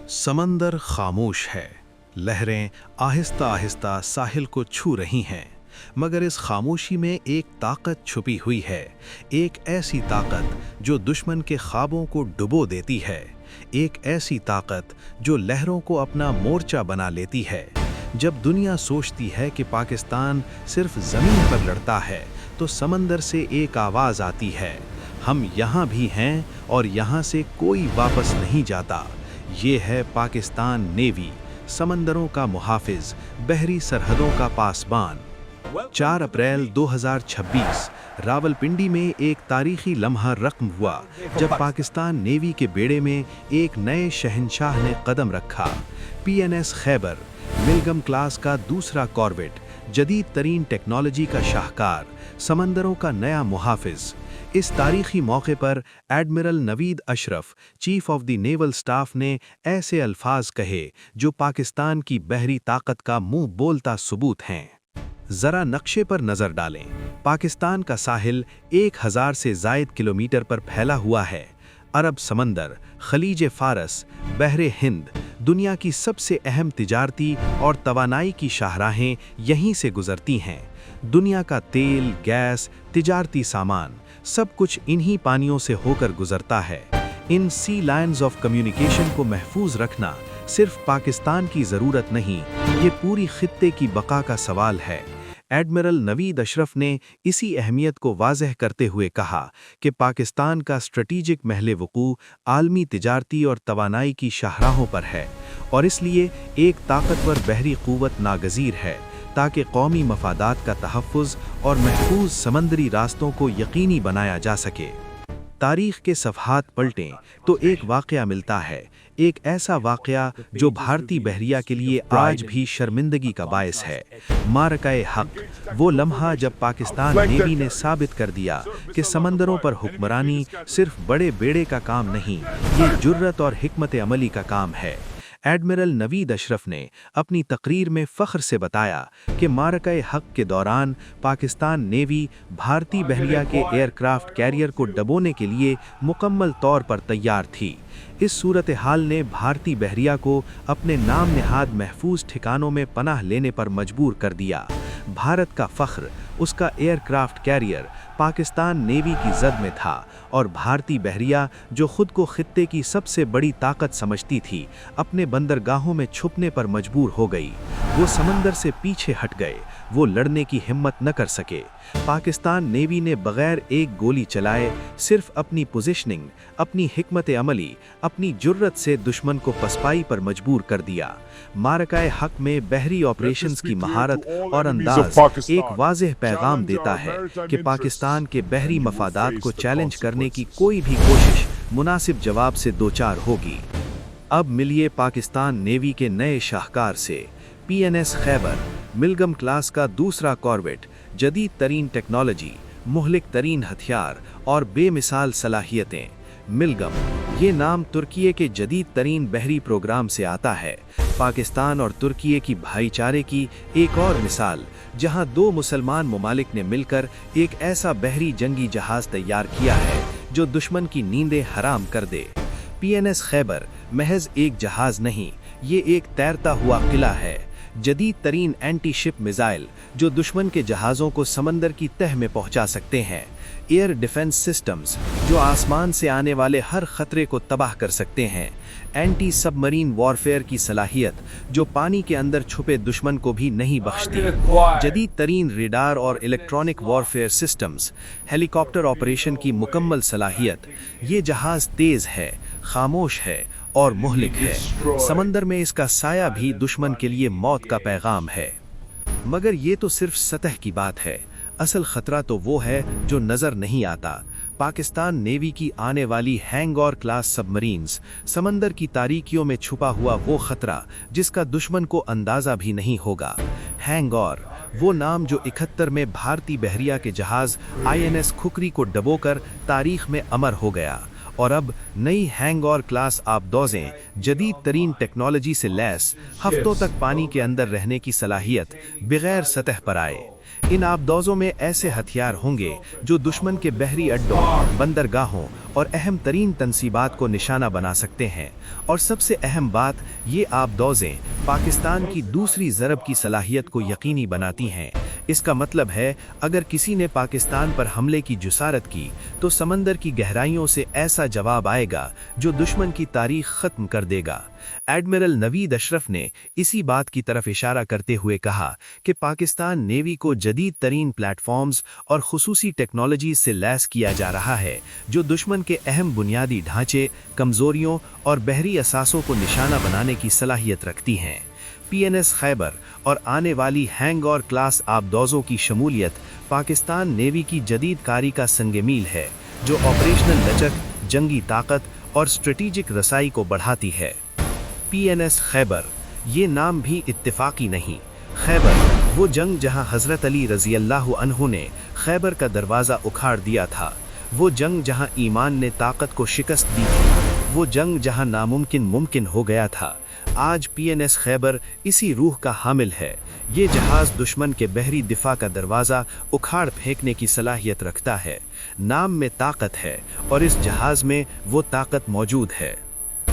समंदर खामोश है। लहरें आहिस्ता आहिस्ता साहिल को छू रही हैं, मगर इस खामोशी में एक ताकत छुपी हुई है। एक ऐसी ताकत जो दुश्मन के ख्वाबों को डुबो देती है। एक ऐसी ताकत जो लहरों को अपना मोर्चा बना लेती है। जब दुनिया सोचती है कि पाकिस्तान सिर्फ ज़मीन पर लड़ता है, तो समंदर से एक आवाज़ आती है, हम यहाँ भी हैं और यहाँ से कोई वापस नहीं जाता। ये है पाकिस्तान नेवी, समंदरों का मुहाफिज, बहरी सरहदों का पासबान। 4 अप्रैल 2026 रावलपिंडी में एक तारीखी लम्हा रक़्म हुआ जब पाकिस्तान नेवी के बेड़े में एक नए शहंशाह ने कदम रखा। PNS खैबर, मिलगम क्लास का दूसरा कॉर्वेट, जदीद तरीन टेक्नोलॉजी का शाहकार, समंदरों का नया मुहाफिज। इस तारीखी मौके पर admiral Naveed Ashraf, chief of the naval staff, ने ऐसे अल्फाज कहे जो पाकिस्तान की बहरी ताकत का मुंह बोलता सबूत हैं। जरा नक्शे पर नजर डालें। पाकिस्तान का साहिल 1000 से ज़ायद किलोमीटर पर फैला हुआ है। अरब समंदर, खलीज फारस, बहरे हिंद, दुनिया की सबसे अहम तिजारती और तवानाई की शाहराहें यहीं से गुजरती हैं। दुनिया का तेल, गैस, तिजारती सामान, सब कुछ इन्हीं पानियों से होकर गुजरता है। इन सी लाइन्स ऑफ कम्युनिकेशन को महफूज रखना सिर्फ पाकिस्तान की ज़रूरत नहीं, ये पूरी खित्ते की बका का सवाल है। एडमिरल नवीद अशरफ ने इसी अहमियत को वाज़ह करते हुए कहा कि पाकिस्तान का स्ट्रेटेजिक महल वक़ू आलमी तिजारती और तवानाई की शाहराहों पर है, और इसलिए एक ताकतवर बहरी क़ुव्वत नागज़ीर है ताकि कौमी मफादात का तहफ़्फ़ुज़ और महफूज समंदरी रास्तों को यकीनी बनाया जा सके। तारीख़ के सफ़हात पलटें तो एक वाक़या मिलता है, एक ऐसा वाक़या जो भारतीय बहरिया के लिए आज भी शर्मिंदगी का बायस है। मारकाए हक़, वो लम्हा जब पाकिस्तान नेवी ने साबित कर दिया कि समंदरों पर हुक्मरानी सिर्फ बड़े बेड़े का काम नहीं, ये जुर्रत और हिकमत अमली का काम है। एडमिरल नवीद अशरफ ने अपनी तकरीर में फ़ख्र से बताया कि मारकाए हक़ के दौरान पाकिस्तान नेवी भारतीय बहरिया के एयरक्राफ्ट कैरियर को डबोने के लिए मुकम्मल तौर पर तैयार थी। इस सूरत हाल ने भारतीय बहरिया को अपने नाम निहाद महफूज ठिकानों में पनाह लेने पर मजबूर कर दिया। भारत का फ़ख्र, उसका एयरक्राफ्ट कैरियर पाकिस्तान नेवी की जद में था, और भारतीय बहरिया जो खुद को खित्ते की सबसे बड़ी ताकत समझती थी, अपने बंदरगाहों में छुपने पर मजबूर हो गई। वो समंदर से पीछे हट गए, वो लड़ने की हिम्मत न कर सके। पाकिस्तान नेवी ने बगैर एक गोली चलाए सिर्फ अपनी पोजीशनिंग, अपनी हिकमत अमली, अपनी जुर्रत से दुश्मन को पसपाई पर मजबूर कर दिया। मारकाए हक़ में बहरी ऑपरेशंस की महारत और अंदाज एक वाज़ेह पैगाम देता है कि पाकिस्तान के बहरी मफादात को चैलेंज करने की कोई भी कोशिश मुनासिब जवाब से दोचार होगी। अब मिलिए पाकिस्तान नेवी के नए शाहकार से। PNS खैबर, मिलगम क्लास का दूसरा कॉर्वेट, जदीद तरीन टेक्नोलॉजी, मुहलिक तरीन हथियार और बेमिसाल सलाहियतें। मिलगम, ये नाम तुर्की के जदीद तरीन बहरी प्रोग्राम से आता है। पाकिस्तान और तुर्की की भाईचारे की एक और मिसाल, जहां 2 मुसलमान ममालिक ने मिलकर एक ऐसा बहरी जंगी जहाज तैयार किया है जो दुश्मन की नींदें हराम कर दे। PNS खैबर महज एक जहाज नहीं, ये एक तैरता हुआ किला है। जदीद तरीन एंटी शिप मिसाइल जो दुश्मन के जहाज़ों को समंदर की तह में पहुंचा सकते हैं। एयर डिफेंस सिस्टम्स जो आसमान से आने वाले हर खतरे को तबाह कर सकते हैं। एंटी सबमरीन वॉरफेयर की सलाहियत जो पानी के अंदर छुपे दुश्मन को भी नहीं बख्शती। जदीद तरीन रेडार और electronic warfare systems, helicopter operation की मुकम्मल सलाहियत। ये जहाज़ तेज़ है, खामोश है और मुहलिक है। समंदर में इसका साया भी दुश्मन के लिए मौत का पैगाम है। मगर ये तो सिर्फ सतह की बात है, असल खतरा तो वो है जो नज़र नहीं आता। पाकिस्तान नेवी की आने वाली हैंगऑर क्लास सबमरीन्स, समंदर की तारीकियों में छुपा हुआ वो खतरा जिसका दुश्मन को अंदाज़ा भी नहीं होगा। हैंगऑर, वो नाम जो 71 में भारतीय बहरिया के जहाज़ INS खुकरी को डबोकर तारीख में अमर हो गया, और अब नई हैंगऑर क्लास आबदोज़ें जदीद तरीन टेक्नोलॉजी से लैस हफ्तों तक पानी के अंदर रहने की सलाहियत बगैर सतह पर आए। इन आबदोजों में ऐसे हथियार होंगे जो दुश्मन के बहरी अड्डों, बंदरगाहों और अहम तरीन तंसीबात को निशाना बना सकते हैं। और सबसे अहम बात, ये आबदोजें पाकिस्तान की दूसरी ज़रब की सलाहियत को यकीनी बनाती हैं। इसका मतलब है, अगर किसी ने पाकिस्तान पर हमले की जुसारत की तो समंदर की गहराइयों से ऐसा जवाब आएगा जो दुश्मन की तारीख खत्म कर देगा। एडमिरल नवीद अशरफ ने इसी बात की तरफ इशारा करते हुए कहा कि पाकिस्तान नेवी को जदीद तरीन प्लेटफॉर्म्स और खुसूसी टेक्नोलॉजी से लैस किया जा रहा है जो दुश्मन के अहम बुनियादी ढांचे, कमजोरियों और बहरी असासों को निशाना बनाने की सलाहियत रखती हैं। PNS खैबर और आने हैंग हैंगऑर क्लास आबदोजों की शमूलियत पाकिस्तान नेवी की जदीद कारी का संग-मील है जो ऑपरेशनल लचक, जंगी ताकत और स्ट्रेटेजिक रसाई को बढ़ाती है। PNS खैबर, ये नाम भी इत्तेफाकी नहीं। खैबर वो जंग जहां हजरत अली रजी अल्लाह अन्हु ने खैबर का दरवाज़ा उखाड़ दिया था, वो जंग जहां ईमान ने ताकत को शिकस्त दी थी, वो जंग जहां नामुमकिन मुमकिन हो गया था। आज PNS खैबर इसी रूह का हामिल है। ये जहाज दुश्मन के बहरी दिफा का दरवाज़ा उखाड़ फेंकने की सलाहियत रखता है। नाम में ताकत है और इस जहाज में वो ताकत मौजूद है।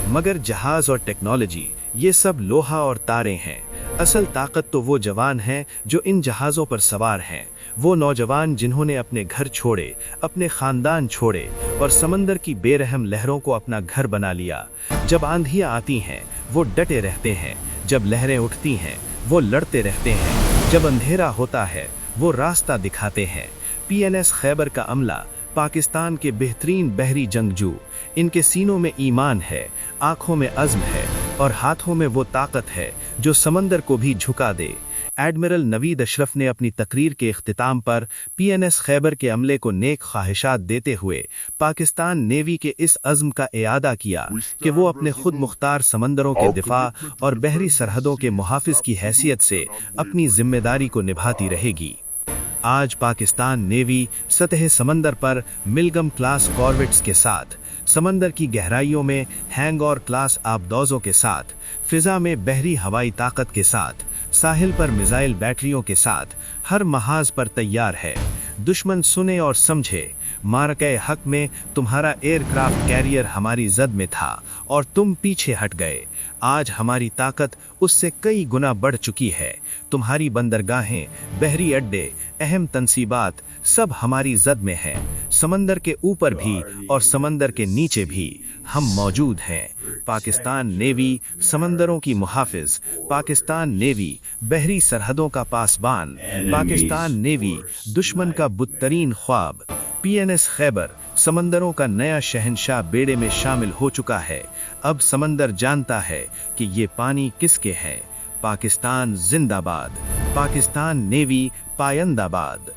मगर जहाज और टेक्नोलॉजी ये सब लोहा और तारे हैं। असल ताकत तो वो जवान हैं जो इन जहाज़ों पर सवार हैं, वो नौजवान जिन्होंने अपने घर छोड़े, अपने ख़ानदान छोड़े और समंदर की बेरहम लहरों को अपना घर बना लिया। जब आंधियाँ आती हैं वो डटे रहते हैं, जब लहरें उठती हैं वो लड़ते रहते हैं, जब अंधेरा होता है वो रास्ता दिखाते हैं। PNS खैबर का अमला पाकिस्तान के बेहतरीन बहरी जंगजू, इनके सीनों में ईमान है, आंखों में अज़्म है और हाथों में वो ताकत है जो समंदर को भी झुका दे। एडमिरल नवीद अशरफ ने अपनी तकरीर के इख्तिताम पर PNS खैबर के अमले को नेक ख्वाहिशात देते हुए पाकिस्तान नेवी के इस अज़्म का इयादा किया कि वो अपने खुद मुख्तार समंदरों के दिफा और बहरी सरहदों के मुहाफिज की हैसियत से अपनी जिम्मेदारी को निभाती रहेगी। आज पाकिस्तान नेवी सतह समंदर पर मिलगम क्लास कॉर्वेट्स के साथ, समंदर की गहराइयों में हैंगऑर क्लास आबदोजों के साथ, फिजा में बहरी हवाई ताकत के साथ, साहिल पर मिसाइल बैटरियों के साथ हर महाज पर तैयार है। दुश्मन सुने और समझे, मारके हक में तुम्हारा एयरक्राफ्ट कैरियर हमारी जद में था और तुम पीछे हट गए। आज हमारी ताकत उससे कई गुना बढ़ चुकी है। तुम्हारी बंदरगाहें, बहरी अड्डे, अहम तंसीबात सब हमारी जद में हैं। समंदर के ऊपर भी और समंदर के नीचे भी हम मौजूद हैं। पाकिस्तान नेवी समंदरों की मुहाफिज, पाकिस्तान नेवी बहरी सरहदों का पासबान, पाकिस्तान नेवी दुश्मन का बुद्तरीन ख्वाब। PNS खैबर समंदरों का नया शहंशाह बेड़े में शामिल हो चुका है। अब समंदर जानता है कि ये पानी किसके हैं। पाकिस्तान जिंदाबाद, पाकिस्तान नेवी पायंदाबाद।